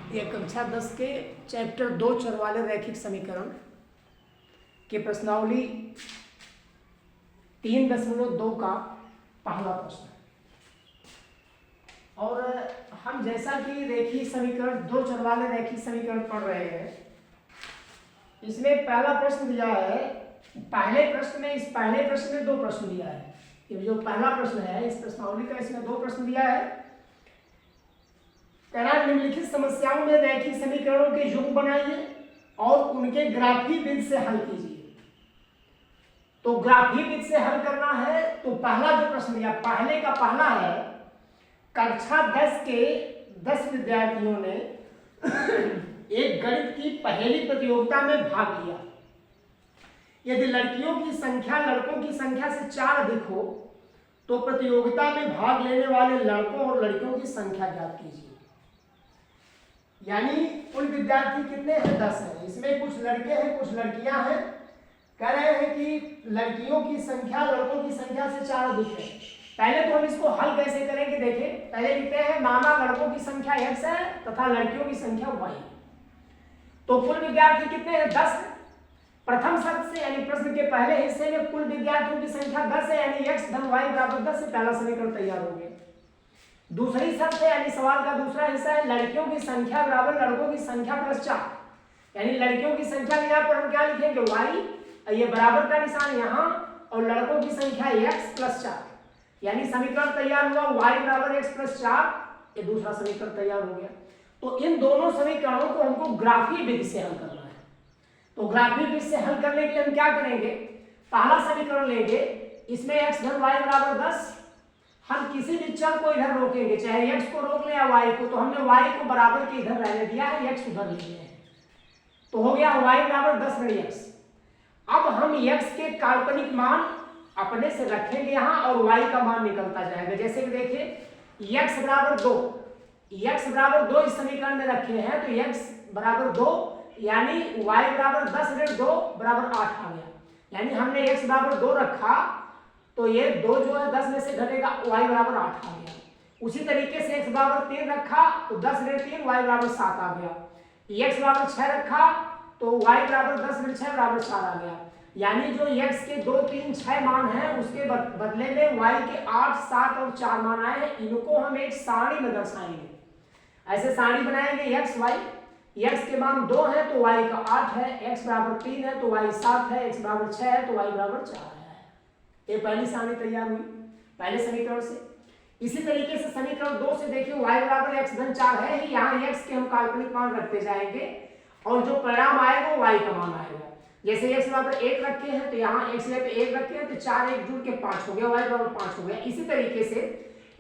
ये कक्षा 10 के चैप्टर 2 चर वाले रैखिक समीकरण के प्रश्नावली 3.2 का पहला प्रश्न है। और हम जैसा कि रेखीय समीकरण 2 चर वाले रैखिक समीकरण पढ़ रहे हैं, इसमें पहला प्रश्न दिया है। पहले प्रश्न में दो प्रश्न दिया है। ये जो पहला प्रश्न है इस प्रश्नावली का, इसमें दो प्रश्न दिया है। निम्नलिखित समस्याओं में रैखिक समीकरणों के युग्म बनाइए और उनके ग्राफीय विधि से हल कीजिए। तो ग्राफीय विधि से हल करना है तो पहला जो प्रश्न दिया, पहले का पहला है, कक्षा 10 के 10 विद्यार्थियों ने एक गणित की पहेली प्रतियोगिता में भाग लिया। यदि लड़कियों की संख्या लड़कों की संख्या से 4 अधिक हो तो प्रतियोगिता में भाग लेने वाले लड़कों और लड़कियों की संख्या ज्ञात कीजिए। यानी कुल विद्यार्थी कितने हैं? 10 हैं। इसमें कुछ लड़के हैं, कुछ लड़कियां हैं। कह रहे हैं कि लड़कियों की संख्या लड़कों की संख्या से 4 अधिक है। पहले तो हम इसको हल कैसे करेंगे, देखें। पहले लिखते हैं माना लड़कों की संख्या x है तथा लड़कियों की संख्या y। तो कुल विद्यार्थी कितने हैं? 10 है। प्रथम शर्त से यानी प्रश्न के पहले हिस्से में कुल विद्यार्थियों की संख्या 10 है, यानी x धन y बराबर 10 से पहला समीकरण तैयार हो गया। दूसरी शर्त है यानी सवाल का दूसरा हिस्सा है, लड़कियों की संख्या बराबर लड़कों की संख्या प्लस 4। यानी लड़कियों की संख्या के यहाँ पर हम क्या लिखेंगे? y, ये बराबर का निशान यहाँ, और लड़कों की संख्या x प्लस 4। यानी समीकरण तैयार हुआ y बराबर x प्लस 4। ये दूसरा समीकरण तैयार हो गया। तो इन दोनों समीकरणों को हमको ग्राफीय विधि से हल करना है। तो ग्राफीय विधि से हल करने के लिए हम क्या करेंगे? पहला समीकरण लेंगे, इसमें x धन y बराबर 10। हम किसी भी चर को इधर रोकेंगे, चाहे x को रोक ले या y को। तो हमने y को बराबर के इधर रहने दिया है, x उधर ले लिया है। तो हो गया y बराबर 10 ऋण x। अब हम x के काल्पनिक मान अपने से रखेंगे यहाँ और y का मान निकलता जाएगा। जैसे कि देखिए x बराबर 2, x बराबर 2 इस समीकरण में रखे हैं, तो x बराबर 2 यानी y बराबर 10 ऋण 2 बराबर 8 आ गया। यानी हमने x बराबर 2 रखा तो ये 2 जो है 10 में से घटेगा, y बराबर 8 आ गया। उसी तरीके से x बराबर 3 रखा तो 10 ऋण 3 y बराबर 7 आ गया। x बराबर 6 रखा तो y बराबर 10 ऋण 6 बराबर 4 आ गया। यानी जो x के 2, 3, 6 मान हैं उसके बदले में y के 8, 7 और 4 मान आए हैं। इनको हम एक सारणी में दर्शाएंगे। ऐसे सारणी बनाएंगे x y, x के मान 2 है तो y का 8 है, x बराबर 3 है तो y 7 है, x बराबर 6 है तो y बराबर 4 है। ये पहली सारणी तैयार हुई पहले समीकरण से। इसी तरीके से समीकरण 2 से देखिए y बराबर x धन 4 है ही, यहाँ x के हम काल्पनिक मान रखते जाएंगे और जो परिणाम आएगा वो y का मान आएगा। जैसे x बराबर 1 रखे हैं तो यहाँ x पे 1 रखे हैं तो 4 1 जुड़ के 5 हो गया, y बराबर 5 हो गया। इसी तरीके से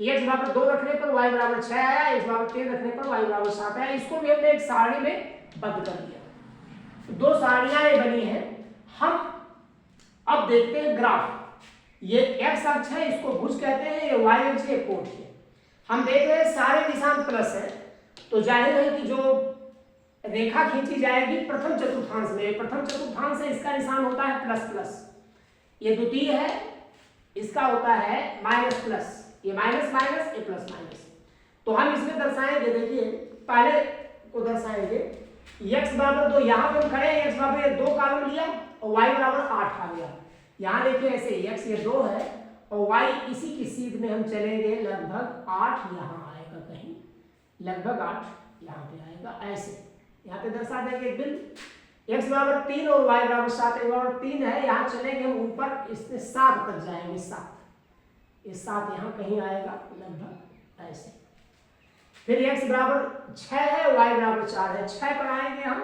x बराबर 2 रखने पर y बराबर 6 आया, x बराबर 3 रखने पर y बराबर 7 आया। इसको भी हमने एक सारणी में बंद कर दिया। 2 सारणियां बनी हैं। हम अब देखते हैं ग्राफ। ये x अक्ष है, इसको भुज कहते हैं, ये y अक्ष है, कोण है। हम देख रहे हैं सारे निशान प्लस है, तो जाहिर है कि जो रेखा खींची जाएगी प्रथम चतुर्थांश में, प्रथम चतुर्थांश से इसका निशान होता है प्लस प्लस। ये द्वितीय है, इसका होता है माइनस प्लस। ये माइनस माइनस, ये प्लस माइनस। तो हम इसमें दर्शाएंगे, देखिए पहले को दर्शाएंगे x बराबर 2, यहाँ पे हम खड़े हैं, x बराबर 2 कॉलम लिया और y बराबर 8 आ गया। यहाँ देखिए ऐसे x ये 2 है और y इसी की सीध में हम चलेंगे, लगभग 8 यहाँ आएगा, कहीं लगभग 8 यहाँ पे आएगा। ऐसे यहाँ पे दर्शा देंगे एक बिंदु, x बराबर 3 और y बराबर 7, x बराबर 3 है, यहाँ चलेंगे हम ऊपर, इसमें 7 तक जाएंगे, 7 ये 7 यहाँ कहीं आएगा लगभग ऐसे। फिर x बराबर 6 है, y बराबर 4 है, 6 पर आएंगे हम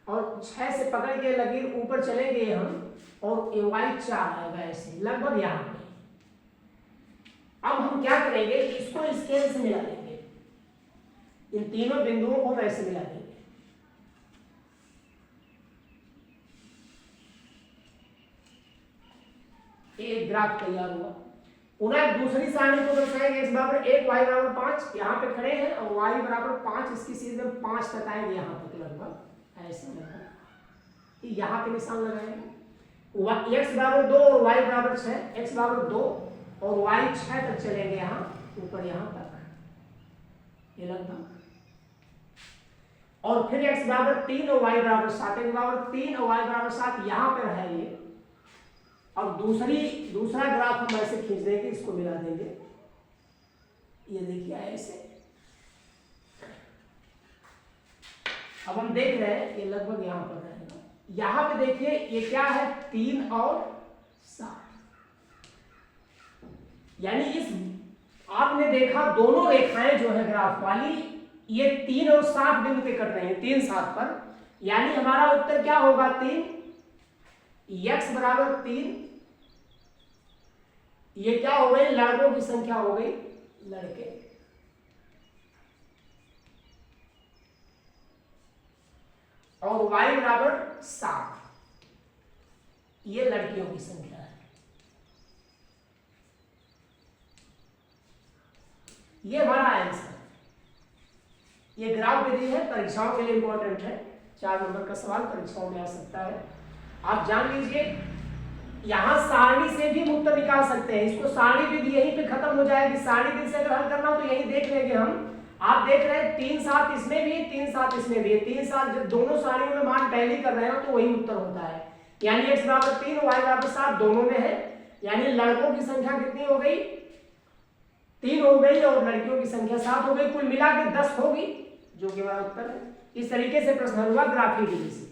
और 6 से पकड़ के लकीर ऊपर चलेंगे हम और ये y 4 आएगा ऐसे लगभग यहाँ पे। अब हम क्या करेंगे, इसको स्केल से मिला देंगे, इन तीनों बिंदुओं को हम ऐसे मिला देंगे। एक ग्राफ तैयार हुआ। पुनः दूसरी सारणी को दर्शाएंगे, x बराबर 1 y बराबर 5, यहाँ पे खड़े हैं और y बराबर 5, इसकी सीध में 5 तक आएंगे, यहाँ तक लगभग ऐसे लगभग यहाँ पे निशान लगाएंगे। x बराबर 2 और y बराबर 6, x बराबर 2 और y 6 तक चलेंगे यहाँ ऊपर, यहाँ तक ये लगभग। और फिर x बराबर 3 और y बराबर 7, x बराबर 3 और y बराबर 7 यहाँ पर है ये। अब दूसरा ग्राफ हम ऐसे खींच देंगे, इसको मिला देंगे, ये देखिए ऐसे। अब हम देख रहे हैं ये लगभग यहाँ पर रहेगा। यहाँ पे देखिए ये क्या है, 3 और 7, यानी इस आपने देखा दोनों रेखाएं जो है ग्राफ वाली ये 3 और 7 बिंदु पे कट रही है, 3 7 पर, यानी हमारा उत्तर क्या होगा 3, x बराबर 3, ये क्या हो गई, लड़कों की संख्या हो गई, लड़के, और y बराबर 7, ये लड़कियों की संख्या है। ये हमारा आंसर। ये ग्राफ विधि है, परीक्षाओं के लिए इंपॉर्टेंट है, 4 नंबर का सवाल परीक्षाओं में आ सकता है। आप जान लीजिए यहां सारणी से भी हम उत्तर निकाल सकते हैं। इसको सारणी विधि यहीं पे खत्म हो जाएगी। सारणी विधि से अगर हल करना हो तो यहीं देख लेंगे हम। आप देख रहे हैं 3 7 इसमें भी है, 3 7 इसमें भी है, 3 7 जब दोनों सारणियों में मान टैली कर रहे हो तो वही उत्तर होता है। यानी x बराबर 3 और y बराबर 7 दोनों में है, यानी लड़कों की संख्या कितनी हो गई, 3 हो गई, और लड़कियों की संख्या 7 हो गई, कुल मिला के 10 होगी, जो कि हमारा उत्तर है। इस तरीके से प्रश्न हुआ ग्राफीय विधि से।